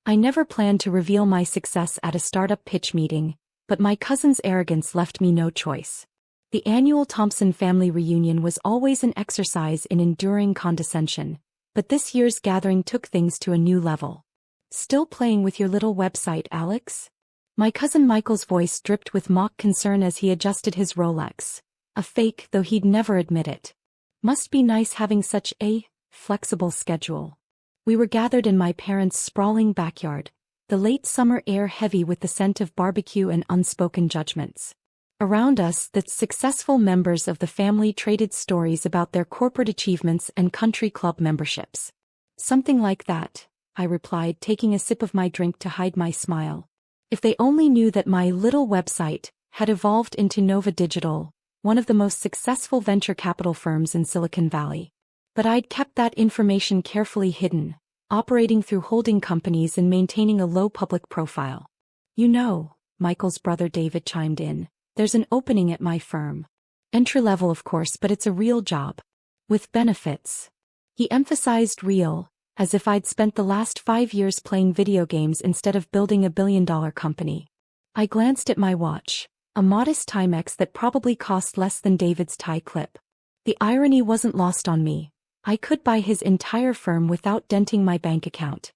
I never planned to reveal my success at a startup pitch meeting, but my cousin's arrogance left me no choice. The annual Thompson family reunion was always an exercise in enduring condescension, but this year's gathering took things to a new level. Still playing with your little website, Alex? My cousin Michael's voice dripped with mock concern as he adjusted his Rolex. A fake, though he'd never admit it. Must be nice having such a flexible schedule. We were gathered in my parents' sprawling backyard, the late summer air heavy with the scent of barbecue and unspoken judgments. Around us, the successful members of the family traded stories about their corporate achievements and country club memberships. Something like that, I replied, taking a sip of my drink to hide my smile. If they only knew that my little website had evolved into Nova Digital, one of the most successful venture capital firms in Silicon Valley. But I'd kept that information carefully hidden, operating through holding companies and maintaining a low public profile. You know, Michael's brother David chimed in, there's an opening at my firm. Entry-level of course, but it's a real job. With benefits. He emphasized real, as if I'd spent the last 5 years playing video games instead of building a billion-dollar company. I glanced at my watch, a modest Timex that probably cost less than David's tie clip. The irony wasn't lost on me. I could buy his entire firm without denting my bank account.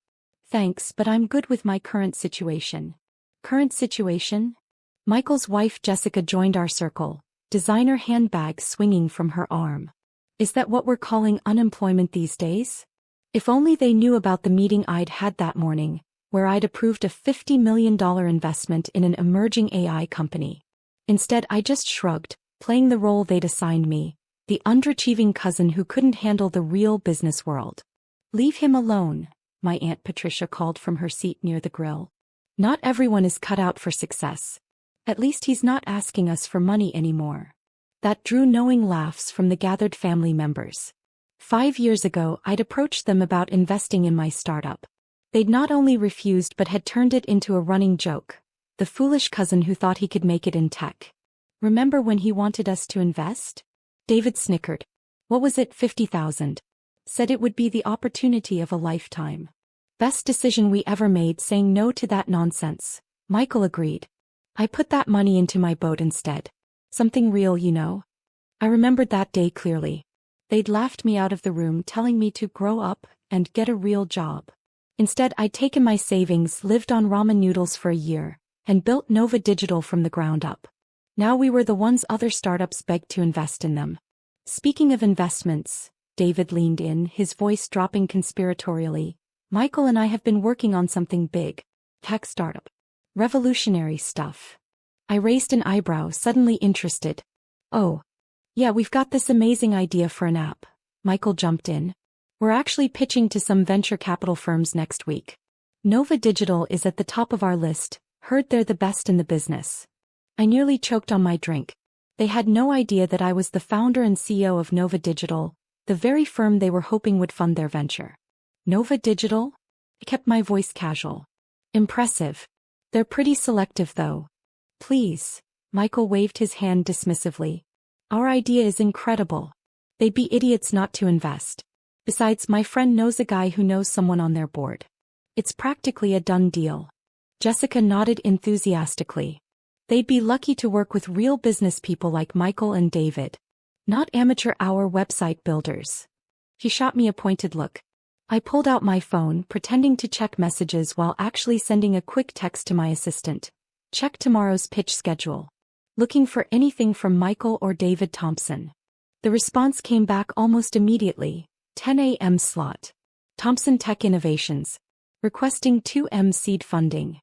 Thanks, but I'm good with my current situation. Current situation? Michael's wife Jessica joined our circle, designer handbag swinging from her arm. Is that what we're calling unemployment these days? If only they knew about the meeting I'd had that morning, where I'd approved a $50 million investment in an emerging AI company. Instead, I just shrugged, playing the role they'd assigned me, the underachieving cousin who couldn't handle the real business world. Leave him alone, my Aunt Patricia called from her seat near the grill. Not everyone is cut out for success. At least he's not asking us for money anymore. That drew knowing laughs from the gathered family members. 5 years ago, I'd approached them about investing in my startup. They'd not only refused but had turned it into a running joke. The foolish cousin who thought he could make it in tech. Remember when he wanted us to invest? David snickered. What was it, 50,000? Said it would be the opportunity of a lifetime. Best decision we ever made, saying no to that nonsense. Michael agreed. I put that money into my boat instead. Something real, you know. I remembered that day clearly. They'd laughed me out of the room, telling me to grow up and get a real job. Instead, I'd taken my savings, lived on ramen noodles for a year, and built Nova Digital from the ground up. Now we were the ones other startups begged to invest in them. Speaking of investments, David leaned in, his voice dropping conspiratorially. Michael and I have been working on something big. Tech startup. Revolutionary stuff. I raised an eyebrow, suddenly interested. Oh. Yeah, we've got this amazing idea for an app. Michael jumped in. We're actually pitching to some venture capital firms next week. Nova Digital is at the top of our list, heard they're the best in the business. I nearly choked on my drink. They had no idea that I was the founder and CEO of Nova Digital, the very firm they were hoping would fund their venture. Nova Digital? I kept my voice casual. Impressive. They're pretty selective though. Please. Michael waved his hand dismissively. Our idea is incredible. They'd be idiots not to invest. Besides, my friend knows a guy who knows someone on their board. It's practically a done deal. Jessica nodded enthusiastically. They'd be lucky to work with real business people like Michael and David. Not amateur hour website builders. He shot me a pointed look. I pulled out my phone, pretending to check messages while actually sending a quick text to my assistant. Check tomorrow's pitch schedule. Looking for anything from Michael or David Thompson. The response came back almost immediately. 10 a.m. slot. Thompson Tech Innovations. Requesting 2M seed funding.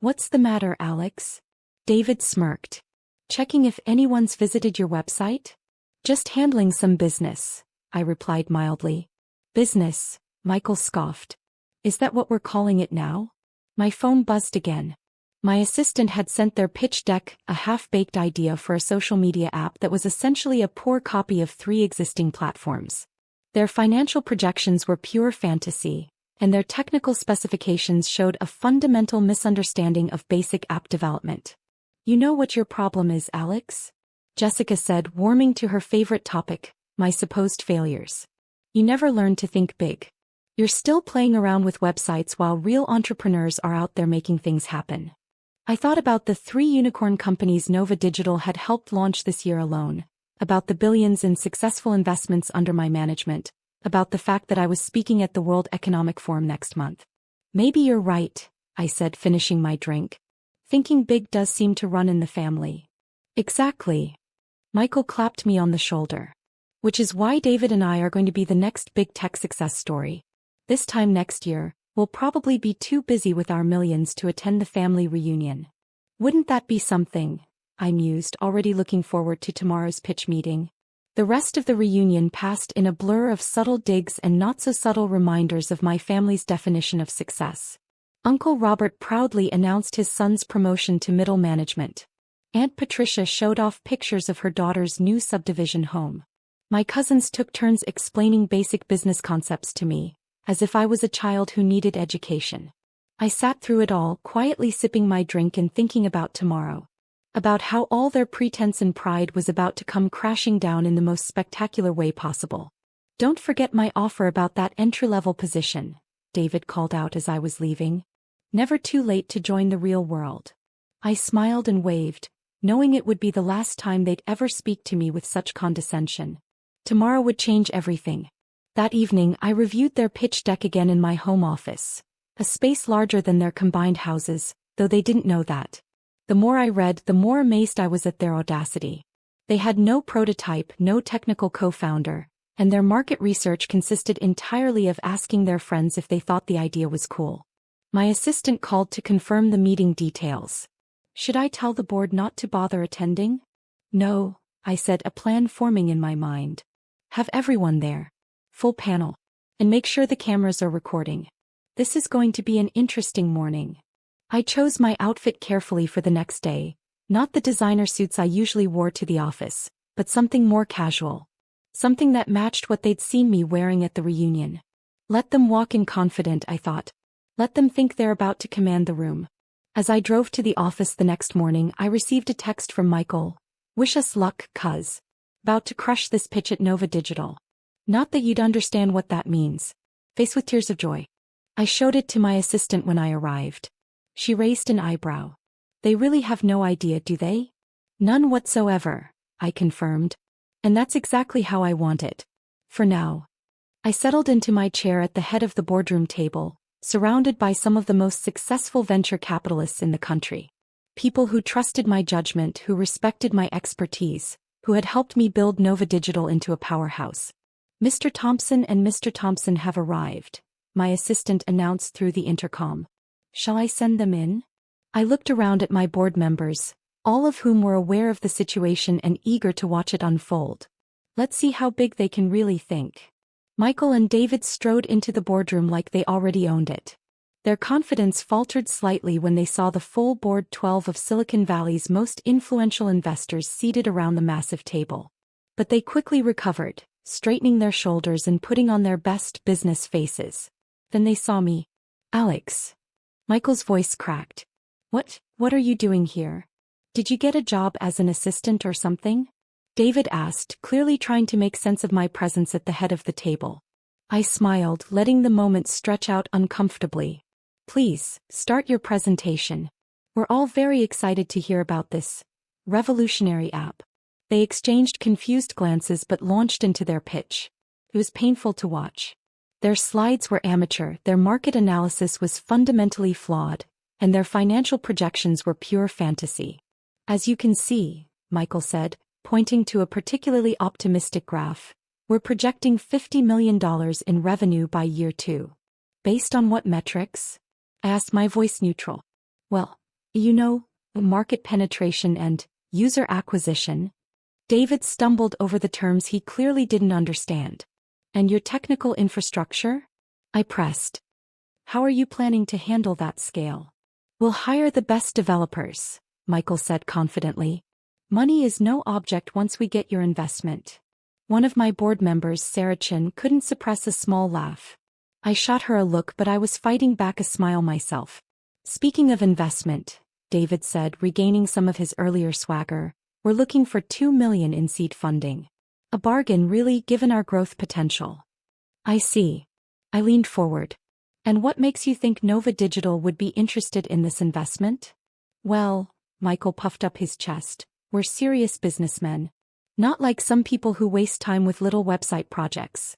What's the matter, Alex? David smirked. Checking if anyone's visited your website? Just handling some business, I replied mildly. Business, Michael scoffed. Is that what we're calling it now? My phone buzzed again. My assistant had sent their pitch deck, a half-baked idea for a social media app that was essentially a poor copy of 3 existing platforms. Their financial projections were pure fantasy, and their technical specifications showed a fundamental misunderstanding of basic app development. You know what your problem is, Alex? Jessica said, warming to her favorite topic, my supposed failures. You never learned to think big. You're still playing around with websites while real entrepreneurs are out there making things happen. I thought about the 3 unicorn companies Nova Digital had helped launch this year alone, about the billions in successful investments under my management, about the fact that I was speaking at the World Economic Forum next month. Maybe you're right, I said, finishing my drink. Thinking big does seem to run in the family. Exactly. Michael clapped me on the shoulder. Which is why David and I are going to be the next big tech success story. This time next year, we'll probably be too busy with our millions to attend the family reunion. Wouldn't that be something? I mused, already looking forward to tomorrow's pitch meeting. The rest of the reunion passed in a blur of subtle digs and not-so-subtle reminders of my family's definition of success. Uncle Robert proudly announced his son's promotion to middle management. Aunt Patricia showed off pictures of her daughter's new subdivision home. My cousins took turns explaining basic business concepts to me, as if I was a child who needed education. I sat through it all, quietly sipping my drink and thinking about tomorrow. About how all their pretense and pride was about to come crashing down in the most spectacular way possible. Don't forget my offer about that entry-level position, David called out as I was leaving. Never too late to join the real world. I smiled and waved, knowing it would be the last time they'd ever speak to me with such condescension. Tomorrow would change everything. That evening I reviewed their pitch deck again in my home office, a space larger than their combined houses, though they didn't know that. The more I read, the more amazed I was at their audacity. They had no prototype, no technical co-founder, and their market research consisted entirely of asking their friends if they thought the idea was cool. My assistant called to confirm the meeting details. Should I tell the board not to bother attending? No, I said, a plan forming in my mind. Have everyone there. Full panel. And make sure the cameras are recording. This is going to be an interesting morning. I chose my outfit carefully for the next day, not the designer suits I usually wore to the office, but something more casual. Something that matched what they'd seen me wearing at the reunion. Let them walk in confident, I thought. Let them think they're about to command the room. As I drove to the office the next morning, I received a text from Michael. Wish us luck, cuz. About to crush this pitch at Nova Digital. Not that you'd understand what that means. Face with tears of joy. I showed it to my assistant when I arrived. She raised an eyebrow. They really have no idea, do they? None whatsoever, I confirmed. And that's exactly how I want it. For now. I settled into my chair at the head of the boardroom table, surrounded by some of the most successful venture capitalists in the country. People who trusted my judgment, who respected my expertise, who had helped me build Nova Digital into a powerhouse. Mr. Thompson and Mr. Thompson have arrived, my assistant announced through the intercom. Shall I send them in? I looked around at my board members, all of whom were aware of the situation and eager to watch it unfold. Let's see how big they can really think. Michael and David strode into the boardroom like they already owned it. Their confidence faltered slightly when they saw the full board 12 of Silicon Valley's most influential investors seated around the massive table. But they quickly recovered, straightening their shoulders and putting on their best business faces. Then they saw me. Alex. Michael's voice cracked. What are you doing here? Did you get a job as an assistant or something? David asked, clearly trying to make sense of my presence at the head of the table. I smiled, letting the moment stretch out uncomfortably. Please, start your presentation. We're all very excited to hear about this revolutionary app. They exchanged confused glances but launched into their pitch. It was painful to watch. Their slides were amateur, their market analysis was fundamentally flawed, and their financial projections were pure fantasy. As you can see, Michael said, pointing to a particularly optimistic graph, we're projecting $50 million in revenue by year 2. Based on what metrics? I asked, my voice neutral. Well, market penetration and user acquisition. David stumbled over the terms he clearly didn't understand. And your technical infrastructure? I pressed. How are you planning to handle that scale? We'll hire the best developers, Michael said confidently. Money is no object once we get your investment. One of my board members, Sarah Chin, couldn't suppress a small laugh. I shot her a look, but I was fighting back a smile myself. Speaking of investment, David said, regaining some of his earlier swagger, we're looking for $2 million in seed funding. A bargain really, given our growth potential. I see. I leaned forward. And what makes you think Nova Digital would be interested in this investment? Well, Michael puffed up his chest, we're serious businessmen. Not like some people who waste time with little website projects.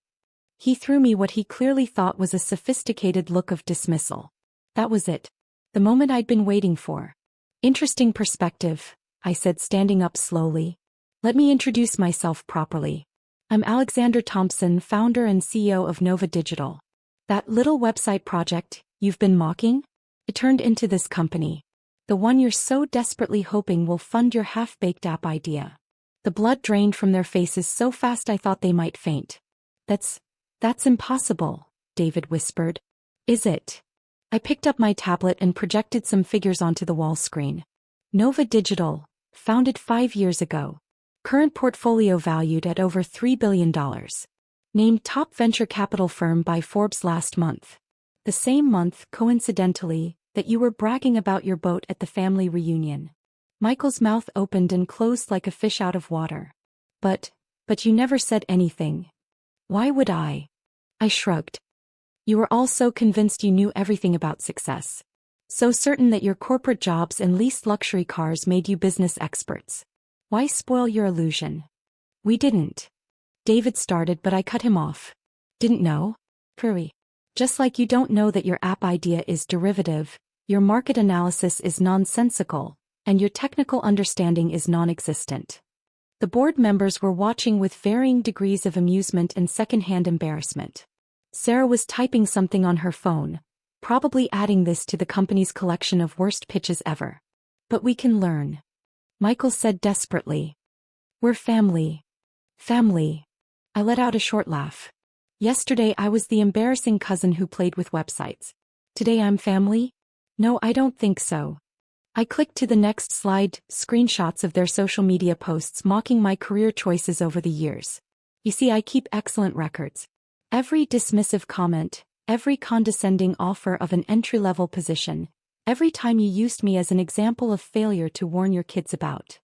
He threw me what he clearly thought was a sophisticated look of dismissal. That was it. The moment I'd been waiting for. Interesting perspective, I said, standing up slowly. Let me introduce myself properly. I'm Alexander Thompson, founder and CEO of Nova Digital. That little website project you've been mocking? It turned into this company. The one you're so desperately hoping will fund your half-baked app idea. The blood drained from their faces so fast I thought they might faint. That's impossible, David whispered. Is it? I picked up my tablet and projected some figures onto the wall screen. Nova Digital, founded 5 years ago. Current portfolio valued at over $3 billion. Named top venture capital firm by Forbes last month. The same month, coincidentally, that you were bragging about your boat at the family reunion. Michael's mouth opened and closed like a fish out of water. But you never said anything. Why would I? I shrugged. You were all so convinced you knew everything about success. So certain that your corporate jobs and leased luxury cars made you business experts. Why spoil your illusion? We didn't. David started, but I cut him off. Didn't know? Hurry. Just like you don't know that your app idea is derivative, your market analysis is nonsensical, and your technical understanding is non-existent. The board members were watching with varying degrees of amusement and secondhand embarrassment. Sarah was typing something on her phone, probably adding this to the company's collection of worst pitches ever. But we can learn. Michael said desperately. We're family. Family. I let out a short laugh. Yesterday I was the embarrassing cousin who played with websites. Today I'm family? No, I don't think so. I clicked to the next slide, screenshots of their social media posts mocking my career choices over the years. You see, I keep excellent records. Every dismissive comment, every condescending offer of an entry-level position, every time you used me as an example of failure to warn your kids about.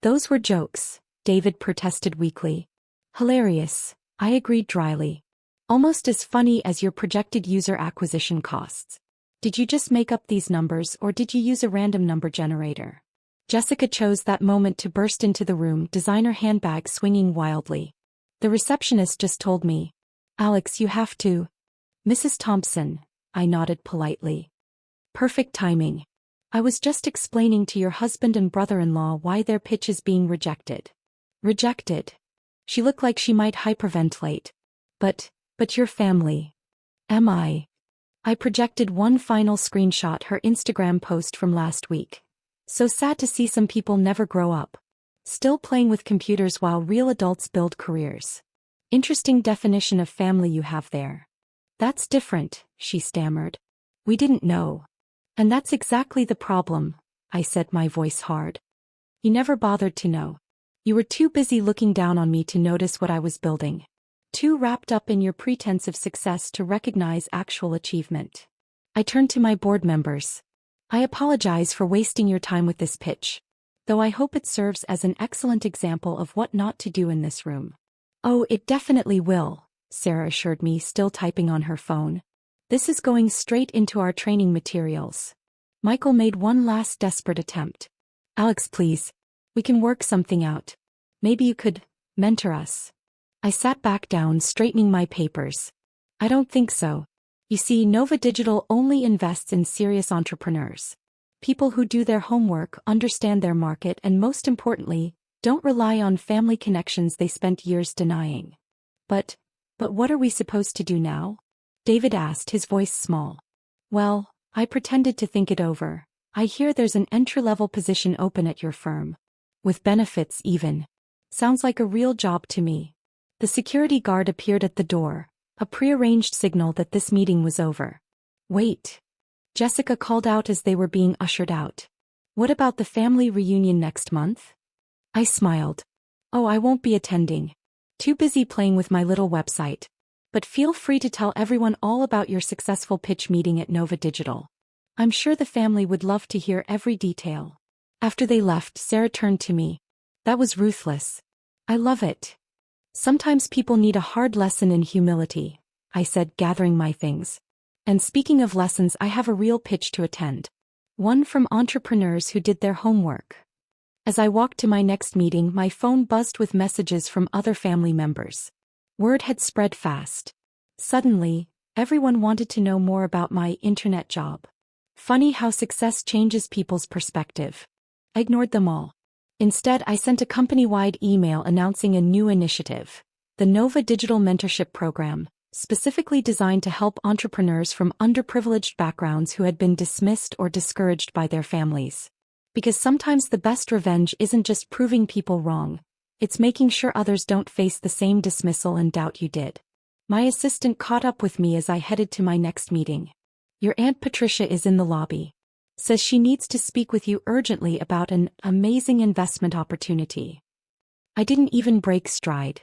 Those were jokes, David protested weakly. Hilarious, I agreed dryly. Almost as funny as your projected user acquisition costs. Did you just make up these numbers or did you use a random number generator? Jessica chose that moment to burst into the room, designer handbag swinging wildly. The receptionist just told me. Alex, you have to. Mrs. Thompson, I nodded politely. Perfect timing. I was just explaining to your husband and brother-in-law why their pitch is being rejected. Rejected? She looked like she might hyperventilate. But your family. Am I? I projected one final screenshot, her Instagram post from last week. So sad to see some people never grow up. Still playing with computers while real adults build careers. Interesting definition of family you have there. That's different, she stammered. We didn't know. And that's exactly the problem, I said, my voice hard. You never bothered to know. You were too busy looking down on me to notice what I was building. Too wrapped up in your pretense of success to recognize actual achievement. I turned to my board members. I apologize for wasting your time with this pitch. Though I hope it serves as an excellent example of what not to do in this room. Oh, it definitely will, Sarah assured me, still typing on her phone. This is going straight into our training materials. Michael made one last desperate attempt. Alex, please. We can work something out. Maybe you could mentor us. I sat back down, straightening my papers. I don't think so. You see, Nova Digital only invests in serious entrepreneurs. People who do their homework, understand their market, and most importantly, don't rely on family connections they spent years denying. But what are we supposed to do now? David asked, his voice small. Well, I pretended to think it over. I hear there's an entry-level position open at your firm. With benefits even. Sounds like a real job to me. The security guard appeared at the door, a prearranged signal that this meeting was over. Wait. Jessica called out as they were being ushered out. What about the family reunion next month? I smiled. Oh, I won't be attending. Too busy playing with my little website. But feel free to tell everyone all about your successful pitch meeting at Nova Digital. I'm sure the family would love to hear every detail. After they left, Sarah turned to me. That was ruthless. I love it. Sometimes people need a hard lesson in humility, I said, gathering my things. And speaking of lessons, I have a real pitch to attend. One from entrepreneurs who did their homework. As I walked to my next meeting, my phone buzzed with messages from other family members. Word had spread fast. Suddenly, everyone wanted to know more about my internet job. Funny how success changes people's perspective. I ignored them all. Instead, I sent a company-wide email announcing a new initiative, the Nova Digital Mentorship Program, specifically designed to help entrepreneurs from underprivileged backgrounds who had been dismissed or discouraged by their families. Because sometimes the best revenge isn't just proving people wrong, it's making sure others don't face the same dismissal and doubt you did. My assistant caught up with me as I headed to my next meeting. Your Aunt Patricia is in the lobby. Says she needs to speak with you urgently about an amazing investment opportunity. I didn't even break stride.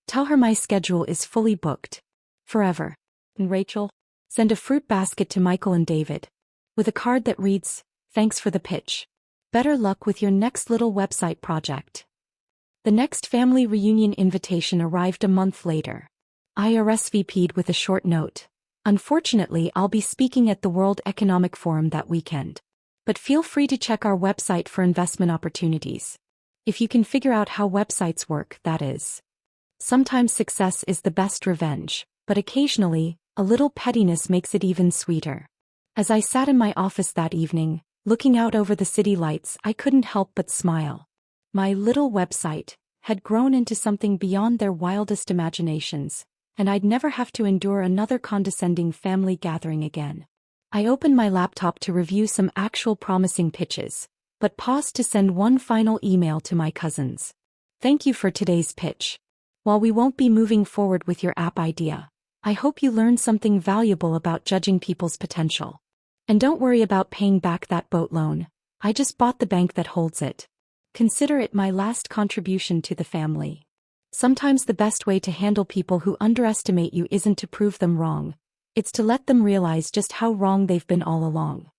Tell her my schedule is fully booked. Forever. And Rachel? Send a fruit basket to Michael and David. With a card that reads, "Thanks for the pitch. Better luck with your next little website project." The next family reunion invitation arrived a month later. I RSVP'd with a short note. Unfortunately, I'll be speaking at the World Economic Forum that weekend. But feel free to check our website for investment opportunities. If you can figure out how websites work, that is. Sometimes success is the best revenge, but occasionally, a little pettiness makes it even sweeter. As I sat in my office that evening, looking out over the city lights, I couldn't help but smile. My little website had grown into something beyond their wildest imaginations, and I'd never have to endure another condescending family gathering again. I opened my laptop to review some actual promising pitches, but paused to send one final email to my cousins. Thank you for today's pitch. While we won't be moving forward with your app idea, I hope you learned something valuable about judging people's potential. And don't worry about paying back that boat loan. I just bought the bank that holds it. Consider it my last contribution to the family. Sometimes the best way to handle people who underestimate you isn't to prove them wrong. It's to let them realize just how wrong they've been all along.